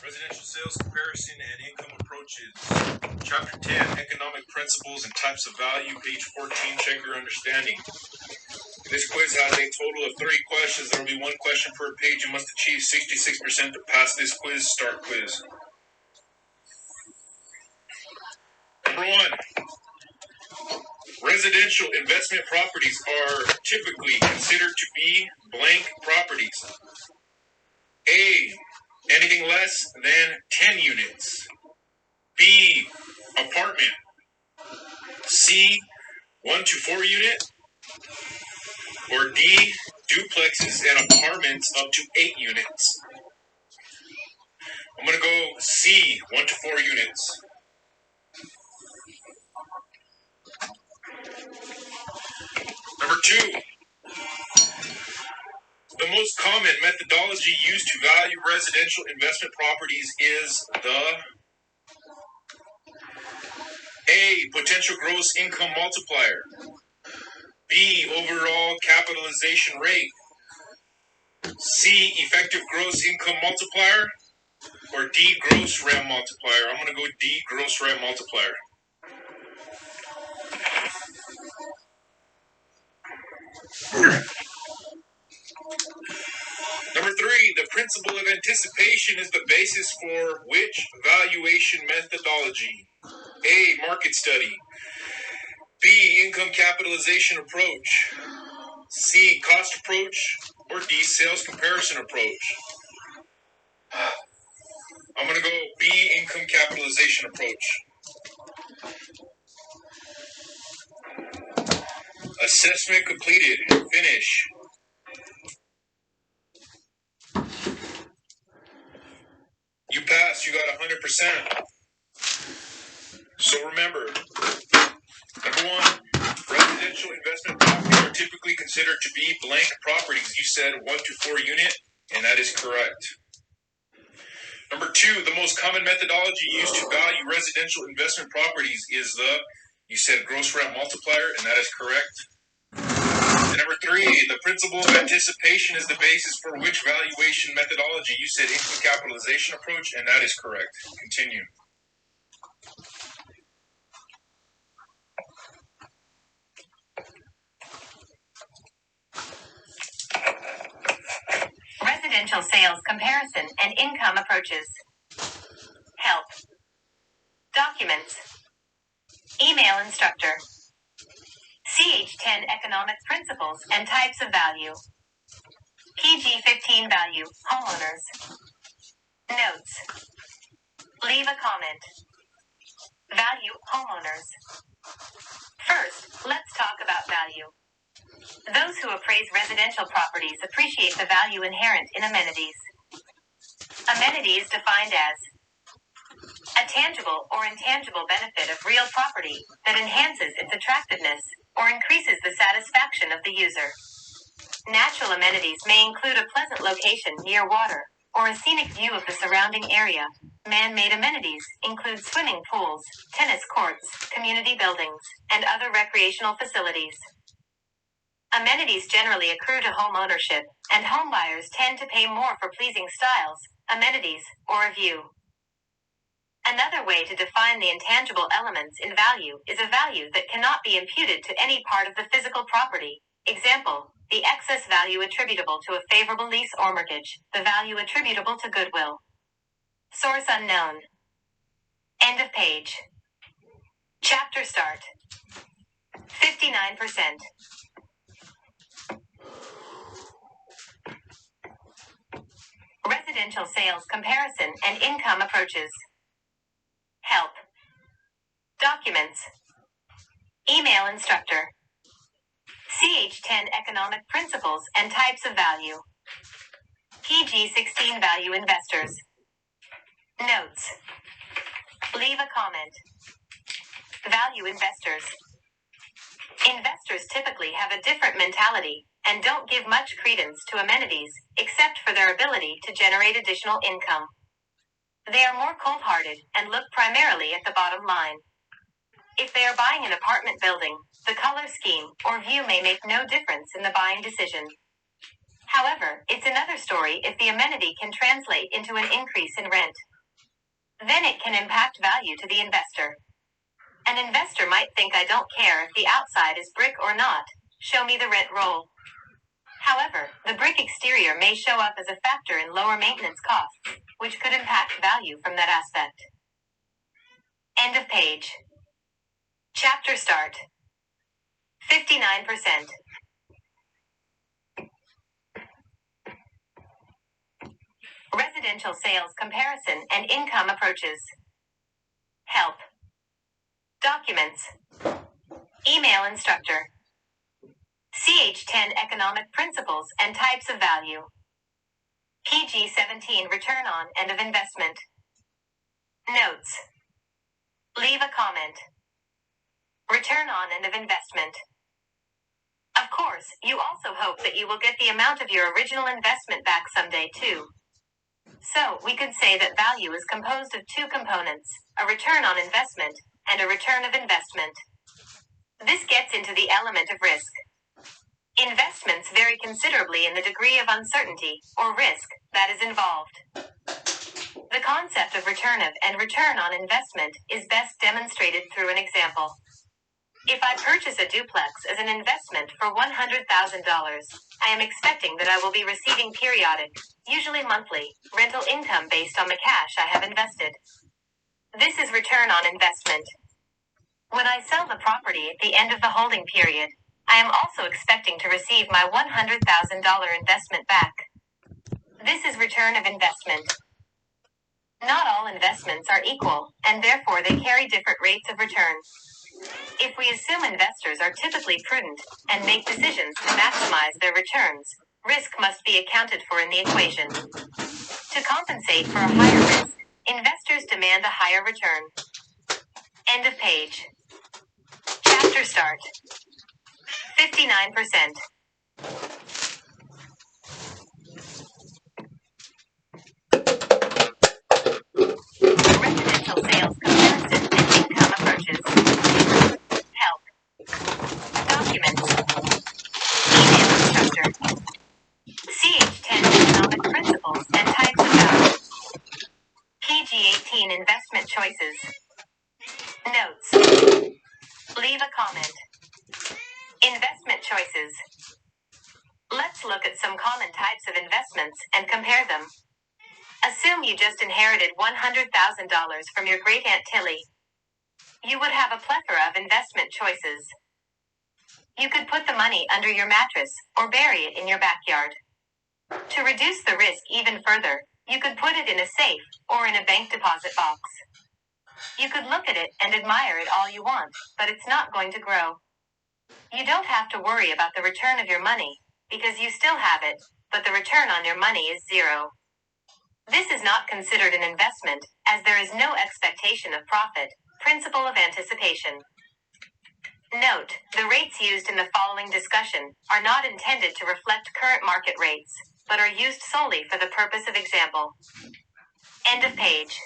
Residential sales comparison and income approaches. Chapter 10, economic principles and types of value. Page 14, check your understanding. This quiz has a total of 3 questions. There will be 1 question per page. You must achieve 66% to pass this quiz. Start quiz. Number 1. Residential investment properties are typically considered to be blank properties. A. Anything less than 10 units. B. Apartment. C. 1 to 4 unit. Or D. Duplexes and apartments up to 8 units. I'm going to go C. 1 to 4 units. Number 2. The most common methodology used to value residential investment properties is the A. Potential gross income multiplier. B. Overall capitalization rate. C. Effective gross income multiplier. Or D. Gross rent multiplier. I'm going to go D. Gross rent multiplier. Number 3, the principle of anticipation is the basis for which valuation methodology? A. Market study. B. Income capitalization approach. C. Cost approach. Or D. Sales comparison approach. I'm going to go B. Income capitalization approach. Assessment completed. Finish. You passed. You got 100%. So remember, number 1, residential investment properties are typically considered to be blank properties. You said 1 to 4 unit, and that is correct. Number 2, the most common methodology used to value residential investment properties is you said gross rent multiplier, and that is correct. And number 3, the principle of anticipation is the basis for which valuation methodology? You said income capitalization approach, and that is correct. Continue. Residential sales comparison and income approaches. Help. Documents. Email instructor. CH10 economic principles and types of value. PG15 value, homeowners. Notes. Leave a comment. Value, homeowners. First, let's talk about value. Those who appraise residential properties appreciate the value inherent in amenities. Amenity is defined as a tangible or intangible benefit of real property that enhances its attractiveness or increases the satisfaction of the user. Natural amenities may include a pleasant location near water or a scenic view of the surrounding area. Man-made amenities include swimming pools, tennis courts, community buildings, and other recreational facilities. Amenities generally accrue to home ownership, and home buyers tend to pay more for pleasing styles, amenities, or a view. Another way to define the intangible elements in value is a value that cannot be imputed to any part of the physical property. Example, the excess value attributable to a favorable lease or mortgage, the value attributable to goodwill. Source unknown. End of page. Chapter start. 59%. Residential sales comparison and income approaches. Help. Documents. Email instructor. CH10 economic principles and types of value. PG16 value investors. Notes. Leave a comment. Value investors. Investors typically have a different mentality and don't give much credence to amenities except for their ability to generate additional income. They are more cold-hearted and look primarily at the bottom line. If they are buying an apartment building, the color scheme or view may make no difference in the buying decision. However, it's another story if the amenity can translate into an increase in rent. then it can impact value to the investor. An investor might think I don't care if the outside is brick or not. Show me the rent roll. However, the brick exterior may show up as a factor in lower maintenance costs, which could impact value from that aspect. End of page. Chapter start. 59%. Residential sales comparison and income approaches. Help. Documents. Email instructor. CH10 economic principles and types of value. PG17 return on and of investment. Notes. Leave a comment. Return on and of investment. Of course, you also hope that you will get the amount of your original investment back someday too. So, we could say that value is composed of two components, a return on investment and a return of investment. This gets into the element of risk. Investments vary considerably in the degree of uncertainty, or risk, that is involved. The concept of return of and return on investment is best demonstrated through an example. If I purchase a duplex as an investment for $100,000, I am expecting that I will be receiving periodic, usually monthly, rental income based on the cash I have invested. This is return on investment. When I sell the property at the end of the holding period, I am also expecting to receive my $100,000 investment back. This is return of investment. Not all investments are equal, and therefore they carry different rates of return. If we assume investors are typically prudent and make decisions to maximize their returns, risk must be accounted for in the equation. To compensate for a higher risk, investors demand a higher return. End of page. Chapter start. 59%. Residential sales comparison and income approaches. Help. Documents. Email instructor. CH10 economic principles and types of value. PG18 investment choices. Notes. Leave a comment. Investment choices. Let's look at some common types of investments and compare them. Assume you just inherited $100,000 from your great Aunt Tilly. You would have a plethora of investment choices. You could put the money under your mattress or bury it in your backyard. To reduce the risk even further, you could put it in a safe or in a bank deposit box. You could look at it and admire it all you want, but it's not going to grow. You don't have to worry about the return of your money, because you still have it, but the return on your money is zero. This is not considered an investment, as there is no expectation of profit, principle of anticipation. Note, the rates used in the following discussion are not intended to reflect current market rates, but are used solely for the purpose of example. End of page.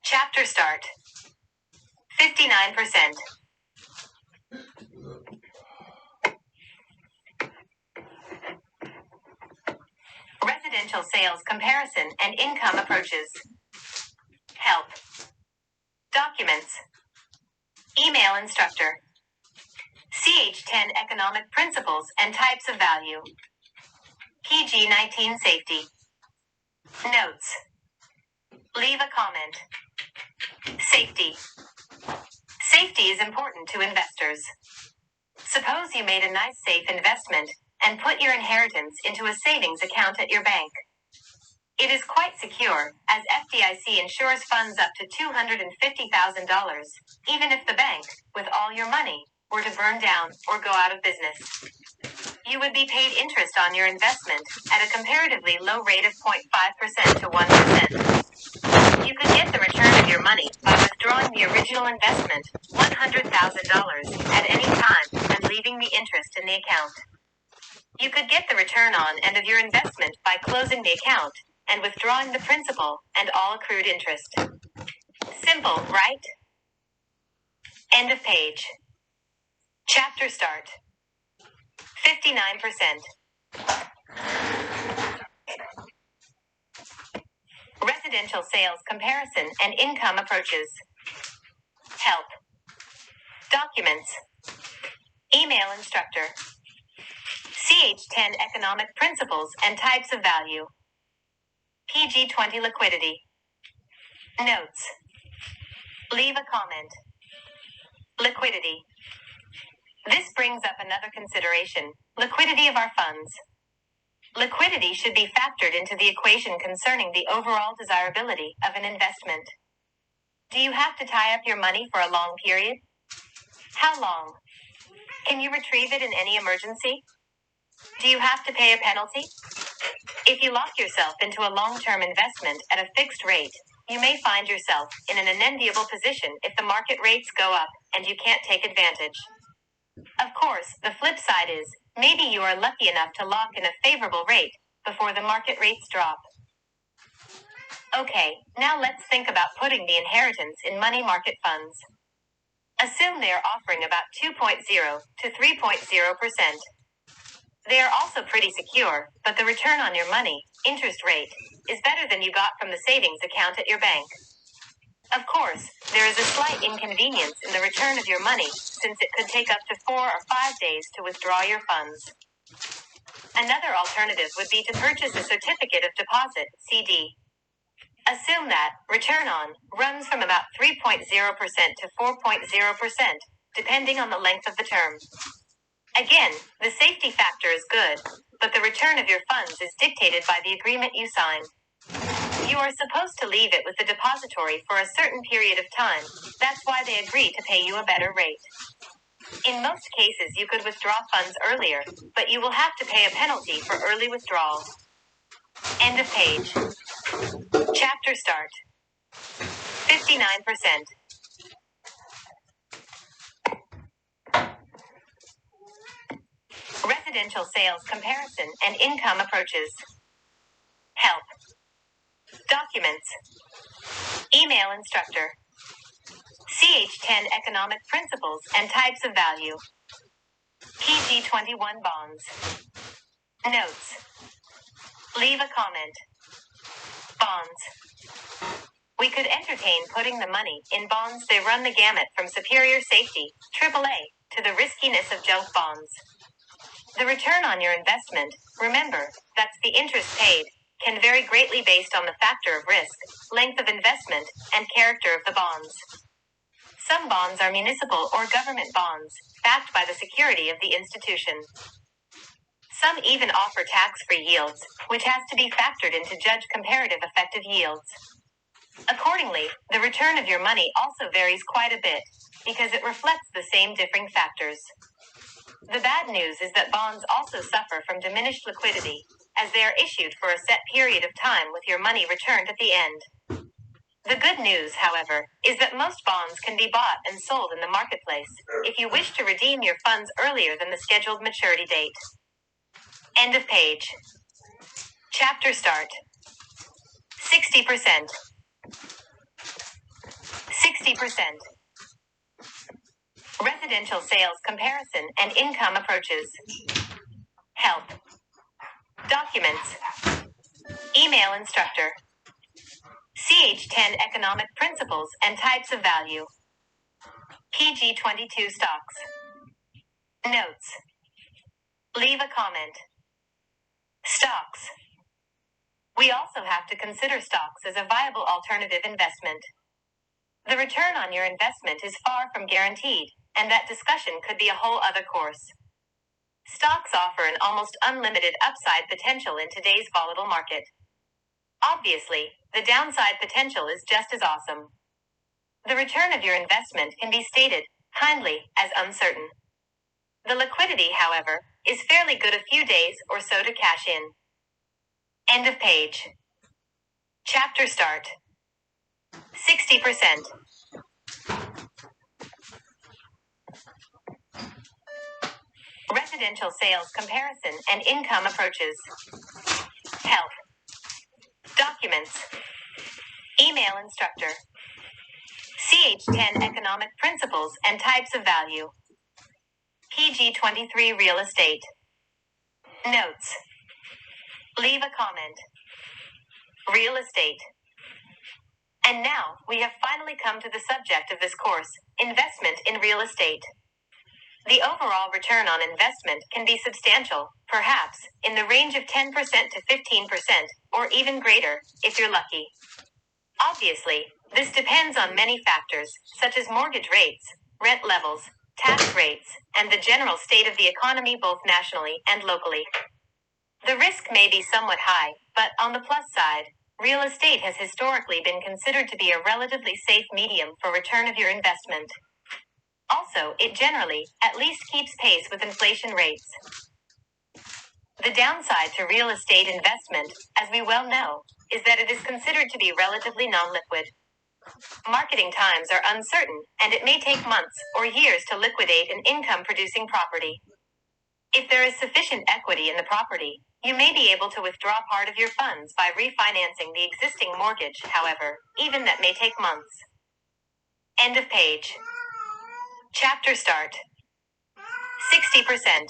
Chapter start. 59%. Residential sales comparison and income approaches. Help. Documents. Email instructor. CH10 economic principles and types of value. PG19 safety. Notes. Leave a comment. Safety. Safety is important to investors. Suppose you made a nice safe investment and put your inheritance into a savings account at your bank. It is quite secure, as FDIC insures funds up to $250,000, even if the bank, with all your money, were to burn down or go out of business. You would be paid interest on your investment at a comparatively low rate of 0.5% to 1%. You could get the return of your money by withdrawing the original investment, $100,000, at any time and leaving the interest in the account. You could get the return on and of your investment by closing the account and withdrawing the principal and all accrued interest. Simple, right? End of page. Chapter start. 59%. Residential sales comparison and income approaches. Help. Documents. Email instructor. CH10 economic principles and types of value. PG20 liquidity. Notes. Leave a comment. Liquidity. This brings up another consideration: liquidity of our funds. Liquidity should be factored into the equation concerning the overall desirability of an investment. Do you have to tie up your money for a long period? How long? Can you retrieve it in any emergency? Do you have to pay a penalty? If you lock yourself into a long-term investment at a fixed rate, you may find yourself in an unenviable position if the market rates go up and you can't take advantage. Of course, the flip side is, maybe you are lucky enough to lock in a favorable rate before the market rates drop. Okay, now let's think about putting the inheritance in money market funds. Assume they are offering about 2.0 to 3.0%. They are also pretty secure, but the return on your money, interest rate, is better than you got from the savings account at your bank. Of course, there is a slight inconvenience in the return of your money, since it could take up to 4 or 5 days to withdraw your funds. Another alternative would be to purchase a certificate of deposit, CD. Assume that return on runs from about 3.0% to 4.0%, depending on the length of the term. Again, the safety factor is good, but the return of your funds is dictated by the agreement you sign. You are supposed to leave it with the depository for a certain period of time. That's why they agree to pay you a better rate. In most cases, you could withdraw funds earlier, but you will have to pay a penalty for early withdrawal. End of page. Chapter start. 59%. Residential sales comparison and income approaches. Help. Documents. Email instructor. CH10 economic principles and types of value. PG21 bonds. Notes. Leave a comment. Bonds. We could entertain putting the money in bonds. They run the gamut from superior safety, AAA, to the riskiness of junk bonds. The return on your investment, remember, that's the interest paid, can vary greatly based on the factor of risk, length of investment, and character of the bonds. Some bonds are municipal or government bonds, backed by the security of the institution. Some even offer tax-free yields, which has to be factored in to judge comparative effective yields. Accordingly, the return of your money also varies quite a bit, because it reflects the same differing factors. The bad news is that bonds also suffer from diminished liquidity, as they are issued for a set period of time with your money returned at the end. The good news, however, is that most bonds can be bought and sold in the marketplace, if you wish to redeem your funds earlier than the scheduled maturity date. End of page. Chapter start. 60%. 60%. Residential sales comparison and income approaches. Help. Documents. Email instructor. CH10 economic principles and types of value. PG22 stocks. Notes. Leave a comment. Stocks. We also have to consider stocks as a viable alternative investment. The return on your investment is far from guaranteed, and that discussion could be a whole other course. Stocks offer an almost unlimited upside potential in today's volatile market. Obviously, the downside potential is just as awesome. The return of your investment can be stated, kindly, as uncertain. The liquidity, however, is fairly good a few days or so to cash in. End of page. Chapter start. 60%. Residential sales comparison and income approaches. Help. Documents. Email instructor. CH10 economic principles and types of value. PG23 real estate. Notes. Leave a comment. Real estate. And now, we have finally come to the subject of this course, investment in real estate. The overall return on investment can be substantial, perhaps, in the range of 10% to 15%, or even greater, if you're lucky. Obviously, this depends on many factors, such as mortgage rates, rent levels, tax rates, and the general state of the economy both nationally and locally. The risk may be somewhat high, but on the plus side, real estate has historically been considered to be a relatively safe medium for return of your investment. Also, it generally, at least keeps pace with inflation rates. The downside to real estate investment, as we well know, is that it is considered to be relatively non-liquid. Marketing times are uncertain, and it may take months or years to liquidate an income-producing property. If there is sufficient equity in the property, you may be able to withdraw part of your funds by refinancing the existing mortgage, however, even that may take months. End of page. Chapter start. 60%.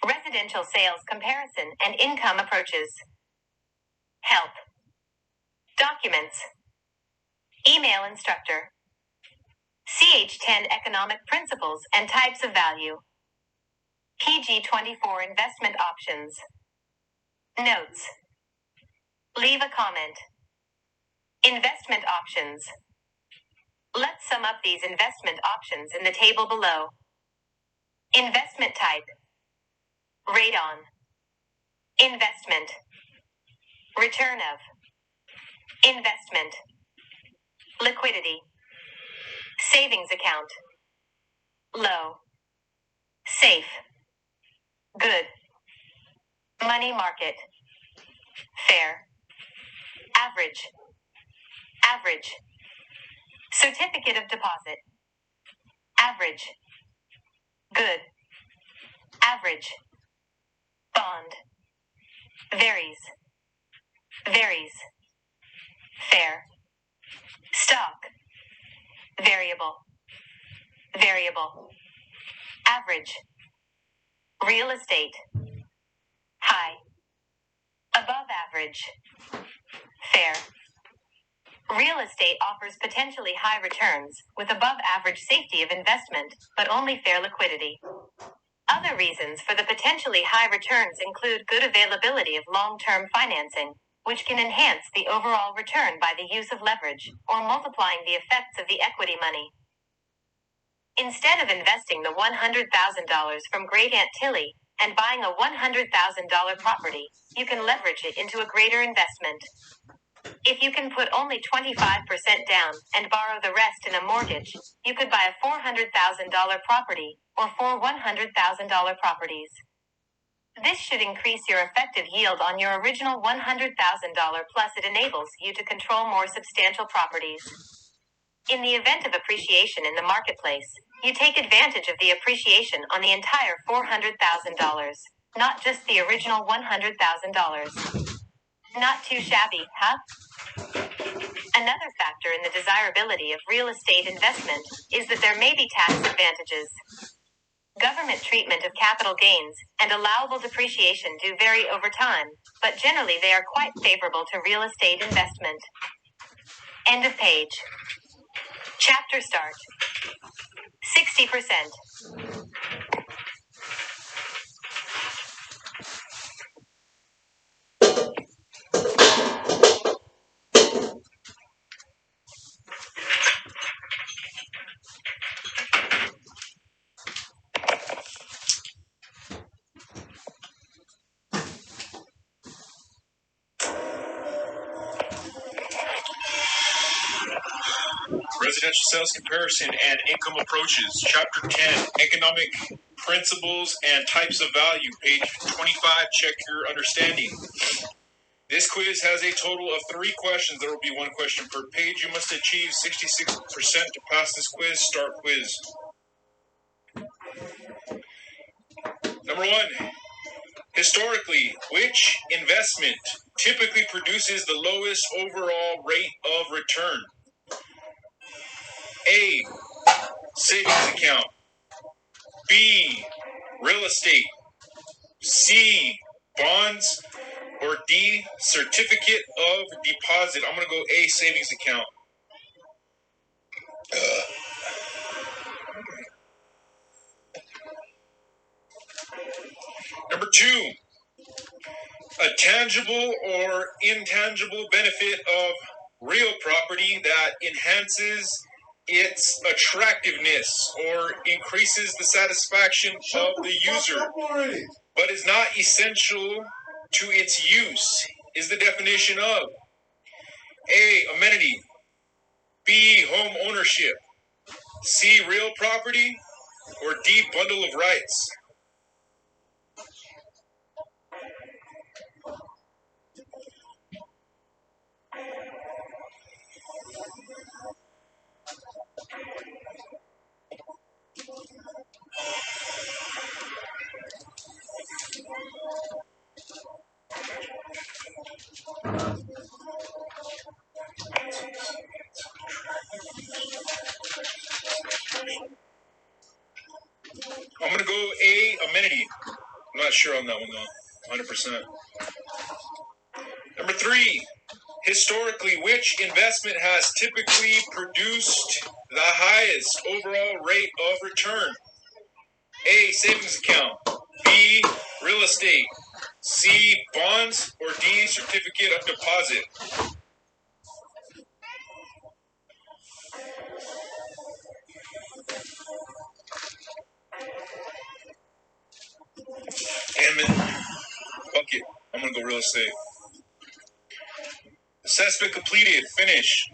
Residential sales comparison and income approaches. Help. Documents. Email instructor. CH10 economic principles and types of value. PG24 investment options. Notes. Leave a comment. Investment options. Let's sum up these investment options in the table below. Investment type. Rate-on. Investment. Return of. Investment. Liquidity. Savings account. Low. Safe. Good. Money market. Fair. Average. Average. Certificate of deposit. Average. Good. Average. Bond. Varies. Varies. Fair. Stock. Variable. Variable. Average. Real estate. High. Above average. Fair. Real estate offers potentially high returns, with above average safety of investment, but only fair liquidity. Other reasons for the potentially high returns include good availability of long-term financing, which can enhance the overall return by the use of leverage, or multiplying the effects of the equity money. Instead of investing the $100,000 from Great Aunt Tilly and buying a $100,000 property, you can leverage it into a greater investment. If you can put only 25% down and borrow the rest in a mortgage, you could buy a $400,000 property or 4 $100,000 properties. This should increase your effective yield on your original $100,000, plus it enables you to control more substantial properties. In the event of appreciation in the marketplace, you take advantage of the appreciation on the entire $400,000, not just the original $100,000. Not too shabby, huh? Another factor in the desirability of real estate investment is that there may be tax advantages. Government treatment of capital gains and allowable depreciation do vary over time, but generally they are quite favorable to real estate investment. End of page. Chapter start. 60%. Residential sales comparison and income approaches. Chapter 10, economic principles and types of value. Page 25, check your understanding. This quiz has a total of 3 questions. There will be 1 question per page. You must achieve 66% to pass this quiz. Start quiz. Number 1. Historically, which investment typically produces the lowest overall rate of return? A. Savings account. B. Real estate. C. Bonds. D, certificate of deposit? I'm going to go A, savings account. Number 2, a tangible or intangible benefit of real property that enhances its attractiveness or increases the satisfaction of the user, but is not essential to its use, is the definition of A, amenity, B, home ownership, C, real property, or D, bundle of rights. I'm going to go A, amenity. I'm not sure on that one though, 100%. Number 3, historically, which investment has typically produced the highest overall rate of return? A, savings account, B, real estate, C, bonds, or D, certificate of deposit. Damn it. Fuck it. I'm going to go real estate. Assessment completed. Finish.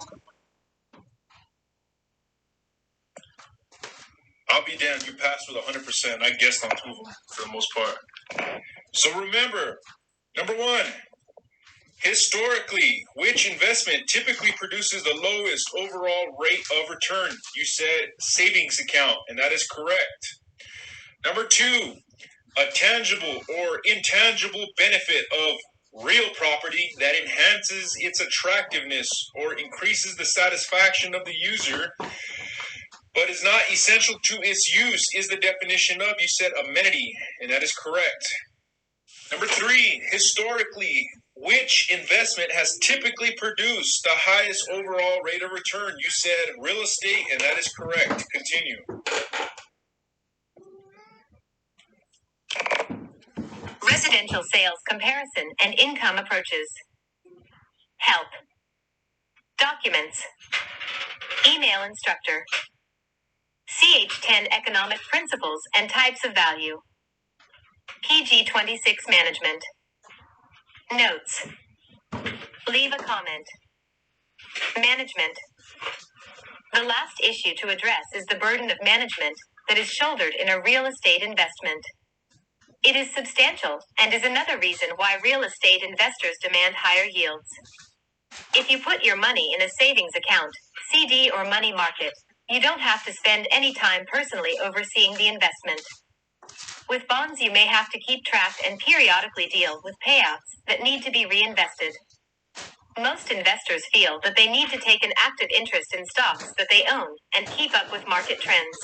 I'll be damned. You passed with 100%. I guessed on 2 of them for the most part. So remember, number 1, historically, which investment typically produces the lowest overall rate of return? You said savings account, and that is correct. Number 2, a tangible or intangible benefit of real property that enhances its attractiveness or increases the satisfaction of the user, but is not essential to its use, is the definition of, you said amenity, and that is correct. Number 3, historically, which investment has typically produced the highest overall rate of return? You said real estate, and that is correct. Continue. Residential sales comparison and income approaches. Help. Documents. Email instructor. CH10 economic principles and types of value. PG26 management. Notes. Leave a comment. Management. The last issue to address is the burden of management that is shouldered in a real estate investment. It is substantial and is another reason why real estate investors demand higher yields. If you put your money in a savings account, CD, or money market, you don't have to spend any time personally overseeing the investment. With bonds, you may have to keep track and periodically deal with payouts that need to be reinvested. Most investors feel that they need to take an active interest in stocks that they own and keep up with market trends.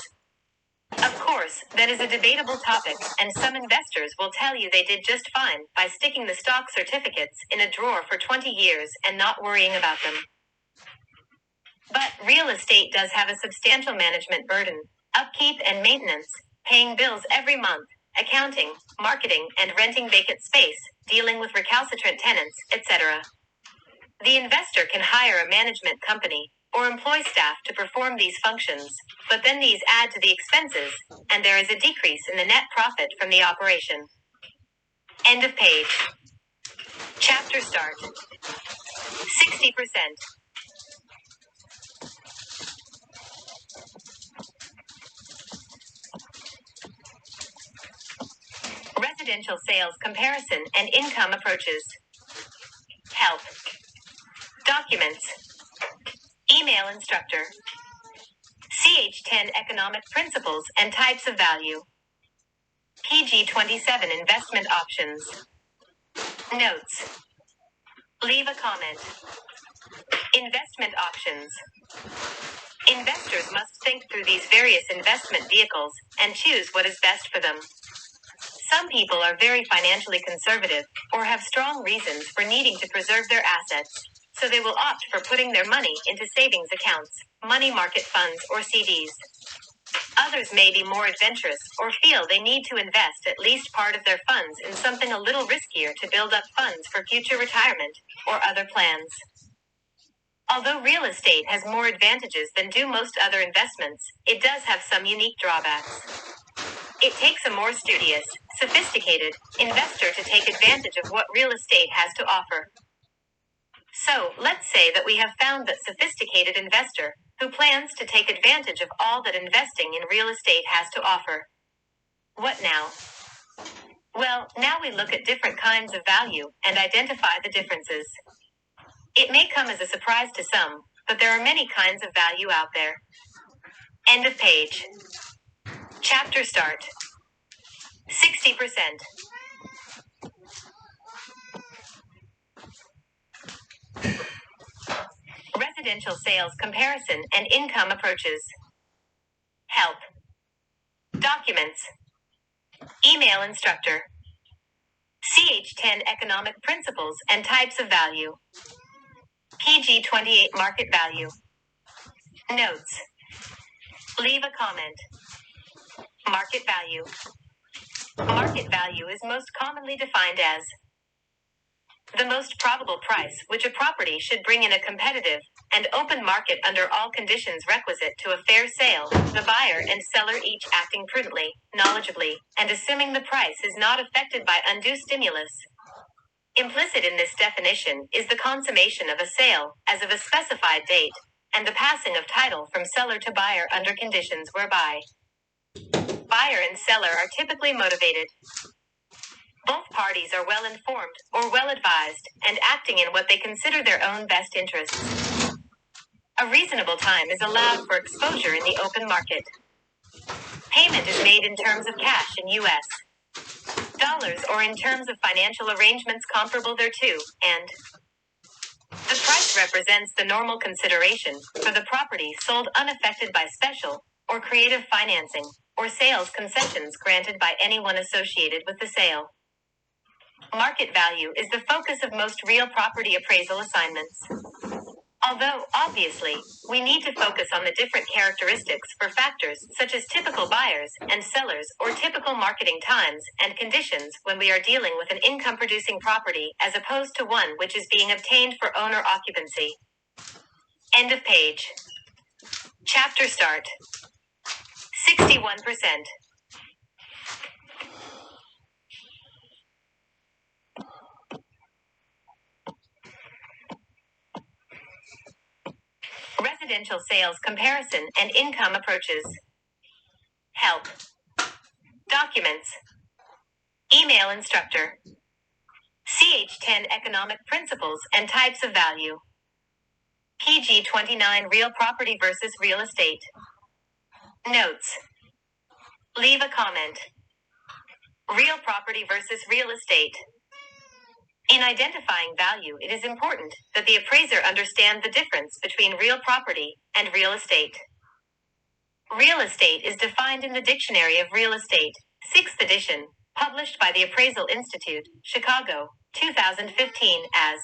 Of course, that is a debatable topic, and some investors will tell you they did just fine by sticking the stock certificates in a drawer for 20 years and not worrying about them. But real estate does have a substantial management burden, upkeep and maintenance, paying bills every month, accounting, marketing and renting vacant space, dealing with recalcitrant tenants, etc. The investor can hire a management company or employ staff to perform these functions, but then these add to the expenses, and there is a decrease in the net profit from the operation. End of page. Chapter start. 60%. Residential sales comparison and income approaches. Help. Documents. Email instructor. CH10 economic principles and types of value. PG27 investment options. Notes. Leave a comment. Investment options. Investors must think through these various investment vehicles and choose what is best for them. Some people are very financially conservative or have strong reasons for needing to preserve their assets, so they will opt for putting their money into savings accounts, money market funds, or CDs. Others may be more adventurous or feel they need to invest at least part of their funds in something a little riskier to build up funds for future retirement or other plans. Although real estate has more advantages than do most other investments, it does have some unique drawbacks. It takes a more studious, sophisticated investor to take advantage of what real estate has to offer. So, let's say that we have found that sophisticated investor who plans to take advantage of all that investing in real estate has to offer. What now? Well, now we look at different kinds of value and identify the differences. It may come as a surprise to some, but there are many kinds of value out there. End of page. Chapter start. 60%. Residential sales comparison and income approaches. Help. Documents. Email instructor. CH10 economic principles and types of value. PG28 market value. Notes. Leave a comment. Market value. Market value is most commonly defined as the most probable price which a property should bring in a competitive and open market under all conditions requisite to a fair sale, the buyer and seller each acting prudently, knowledgeably, and assuming the price is not affected by undue stimulus. Implicit in this definition is the consummation of a sale as of a specified date, and the passing of title from seller to buyer under conditions whereby buyer and seller are typically motivated. Both parties are well informed or well advised and acting in what they consider their own best interests. A reasonable time is allowed for exposure in the open market. Payment is made in terms of cash in U.S. dollars or in terms of financial arrangements comparable thereto, and the price represents the normal consideration for the property sold unaffected by special or creative financing or sales concessions granted by anyone associated with the sale. Market value is the focus of most real property appraisal assignments. Although, obviously, we need to focus on the different characteristics for factors such as typical buyers and sellers or typical marketing times and conditions when we are dealing with an income-producing property as opposed to one which is being obtained for owner occupancy. End of page. Chapter start. 61%. Residential sales comparison and income approaches. Help. Documents. Email instructor. CH10 economic principles and types of value. PG29 real property versus real estate. Notes. Leave a comment. Real property versus real estate. In identifying value, it is important that the appraiser understand the difference between real property and real estate. Real estate is defined in the Dictionary of Real Estate, 6th edition, published by the Appraisal Institute, Chicago, 2015, as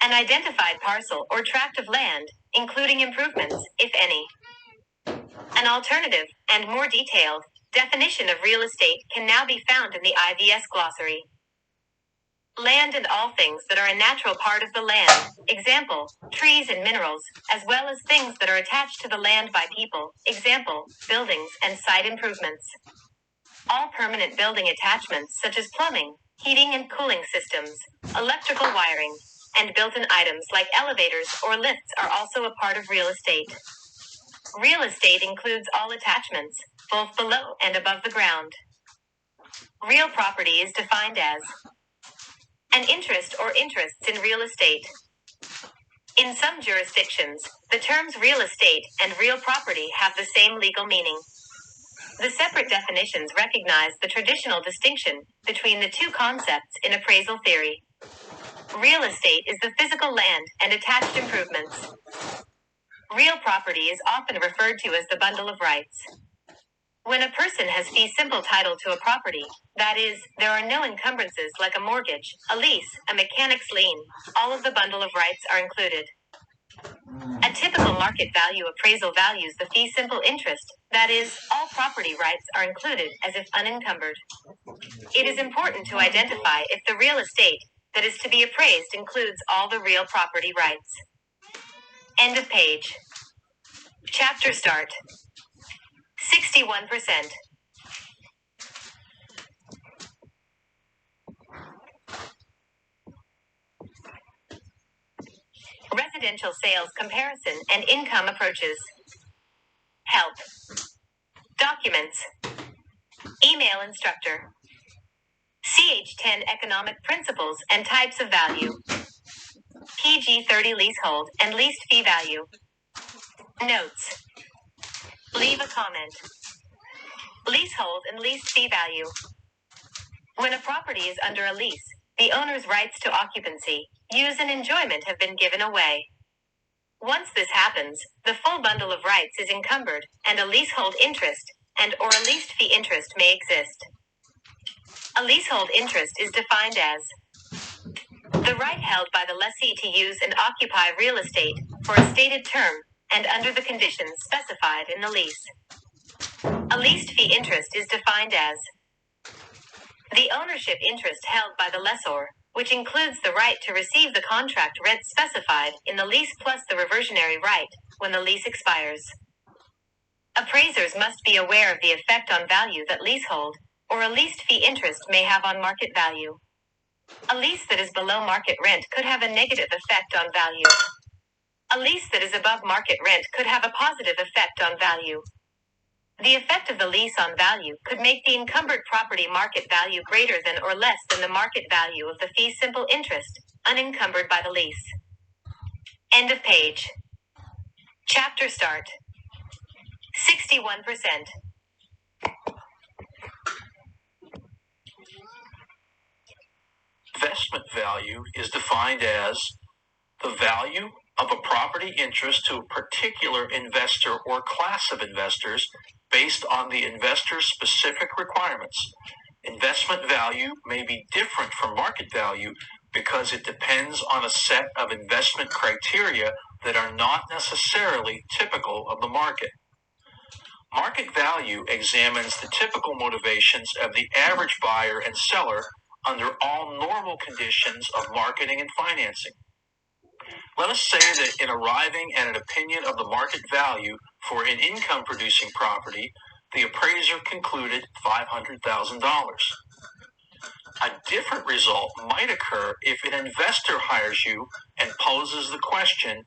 an identified parcel or tract of land, including improvements, if any. An alternative, and more detailed, definition of real estate can now be found in the IVS glossary. Land and all things that are a natural part of the land, example, trees and minerals, as well as things that are attached to the land by people, example, buildings and site improvements. All permanent building attachments such as plumbing, heating and cooling systems, electrical wiring, and built-in items like elevators or lifts are also a part of real estate. Real estate includes all attachments, both below and above the ground. Real property is defined as an interest or interests in real estate. In some jurisdictions, the terms real estate and real property have the same legal meaning. The separate definitions recognize the traditional distinction between the two concepts in appraisal theory. Real estate is the physical land and attached improvements. Real property is often referred to as the bundle of rights. When a person has fee simple title to a property, that is, there are no encumbrances like a mortgage, a lease, a mechanic's lien, all of the bundle of rights are included. A typical market value appraisal values the fee simple interest, that is, all property rights are included as if unencumbered. It is important to identify if the real estate that is to be appraised includes all the real property rights. End of page. Chapter start. 61%. Residential sales comparison and income approaches. Help. Documents. Email instructor. CH10 economic principles and types of value. PG30 leasehold and leased fee value. Notes. Leave a comment. Leasehold and leased fee value. When a property is under a lease, the owner's rights to occupancy, use and enjoyment have been given away. Once this happens, the full bundle of rights is encumbered, and a leasehold interest and/or a leased fee interest may exist. A leasehold interest is defined as the right held by the lessee to use and occupy real estate for a stated term and under the conditions specified in the lease. A leased fee interest is defined as the ownership interest held by the lessor, which includes the right to receive the contract rent specified in the lease plus the reversionary right when the lease expires. Appraisers must be aware of the effect on value that leasehold or a leased fee interest may have on market value. A lease that is below market rent could have a negative effect on value. A lease that is above market rent could have a positive effect on value. The effect of the lease on value could make the encumbered property market value greater than or less than the market value of the fee simple interest, unencumbered by the lease. End of page. Chapter start. 61%. Investment value is defined as the value of a property interest to a particular investor or class of investors based on the investor's specific requirements. Investment value may be different from market value because it depends on a set of investment criteria that are not necessarily typical of the market. Market value examines the typical motivations of the average buyer and seller under all normal conditions of marketing and financing. Let us say that in arriving at an opinion of the market value for an income-producing property, the appraiser concluded $500,000. A different result might occur if an investor hires you and poses the question,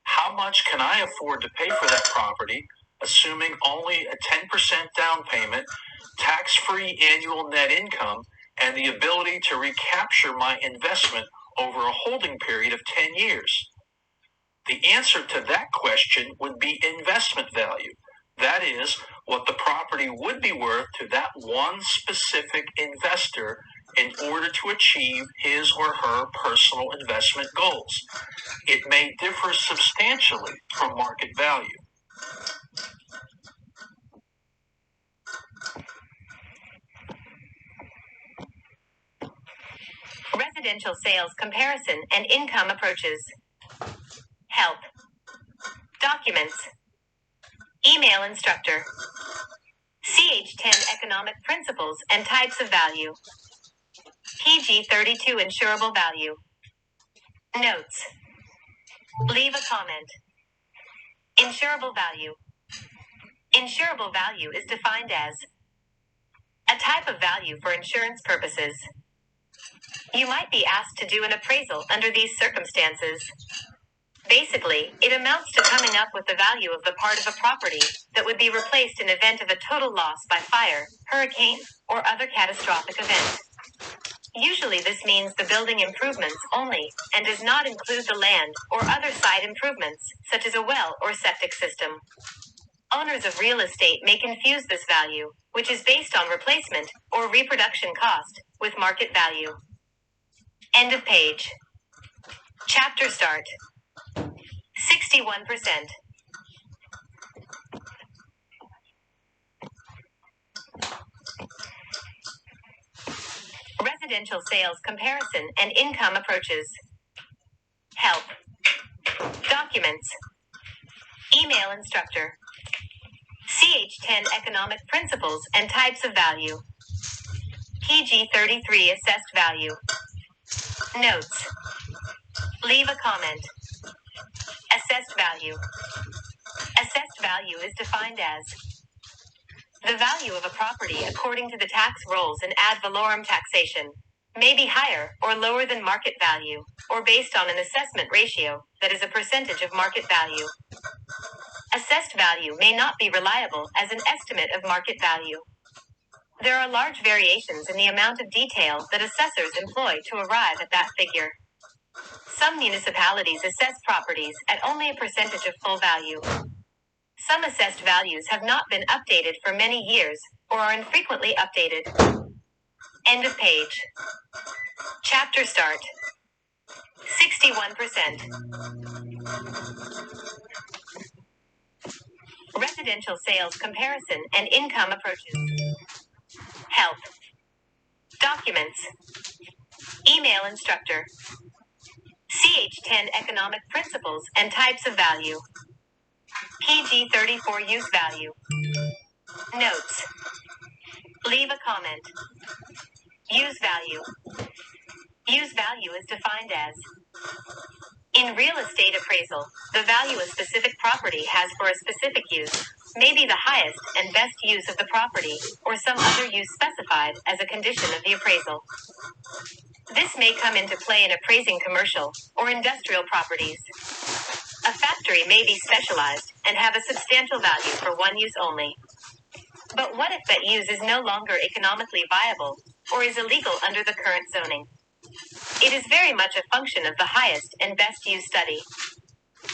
how much can I afford to pay for that property, assuming only a 10% down payment, tax-free annual net income, and the ability to recapture my investment over a holding period of 10 years? The answer to that question would be investment value. That is, what the property would be worth to that one specific investor in order to achieve his or her personal investment goals. It may differ substantially from market value. Residential sales comparison and income approaches. Help. Documents. Email instructor. CH10 economic principles and types of value. PG32 insurable value. Notes. Leave a comment. Insurable value. Insurable value is defined as a type of value for insurance purposes. You might be asked to do an appraisal under these circumstances. Basically, it amounts to coming up with the value of the part of a property that would be replaced in event of a total loss by fire, hurricane, or other catastrophic event. Usually this means the building improvements only and does not include the land or other site improvements, such as a well or septic system. Owners of real estate may confuse this value, which is based on replacement or reproduction cost, with market value. End of page. Chapter start. 61%. Residential sales comparison and income approaches. Help. Documents. Email instructor. CH10 economic principles and types of value. PG33 assessed value. Notes. Leave a comment. Assessed value. Assessed value is defined as the value of a property according to the tax rolls and ad valorem taxation may be higher or lower than market value, or based on an assessment ratio that is a percentage of market value. Assessed value may not be reliable as an estimate of market value. There are large variations in the amount of detail that assessors employ to arrive at that figure. Some municipalities assess properties at only a percentage of full value. Some assessed values have not been updated for many years or are infrequently updated. End of page. Chapter start. 61%. Residential sales comparison and income approaches. Help. Documents. Email instructor. CH10 economic principles and types of value. PG34 use value. Notes. Leave a comment. Use value. Use value is defined as in real estate appraisal, the value a specific property has for a specific use may be the highest and best use of the property or some other use specified as a condition of the appraisal. This may come into play in appraising commercial or industrial properties. A factory may be specialized and have a substantial value for one use only. But what if that use is no longer economically viable or is illegal under the current zoning? It is very much a function of the highest and best use study.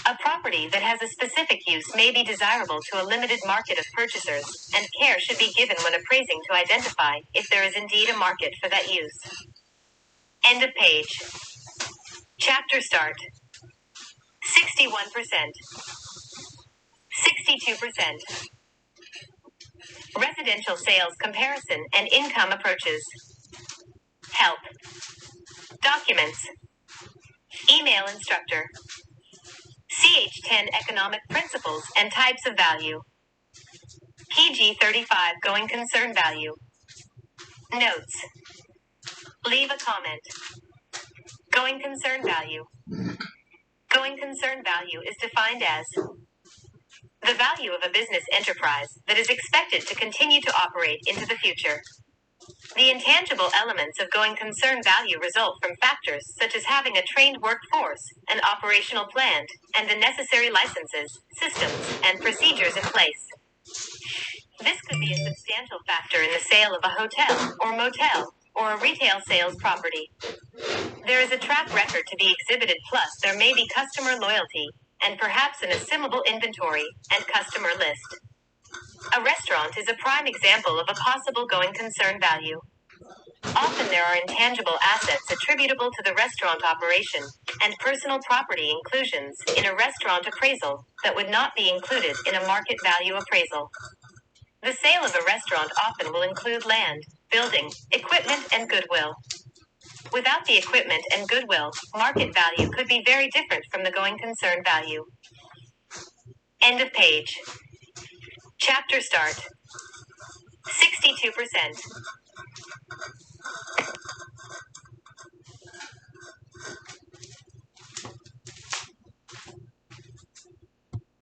A property that has a specific use may be desirable to a limited market of purchasers, and care should be given when appraising to identify if there is indeed a market for that use. End of page. Chapter start. 61%. 62%. Residential sales comparison and income approaches. Help. Documents. Email instructor. CH10 economic principles and types of value. PG35 going concern value. Notes. Leave a comment. Going concern value. Going concern value is defined as the value of a business enterprise that is expected to continue to operate into the future. The intangible elements of going concern value result from factors such as having a trained workforce, an operational plan, and the necessary licenses, systems, and procedures in place. This could be a substantial factor in the sale of a hotel or motel or a retail sales property. There is a track record to be exhibited, plus there may be customer loyalty and perhaps an assimilable inventory and customer list. A restaurant is a prime example of a possible going concern value. Often there are intangible assets attributable to the restaurant operation and personal property inclusions in a restaurant appraisal that would not be included in a market value appraisal. The sale of a restaurant often will include land, building, equipment, and goodwill. Without the equipment and goodwill, market value could be very different from the going concern value. End of page. Chapter start. 62%.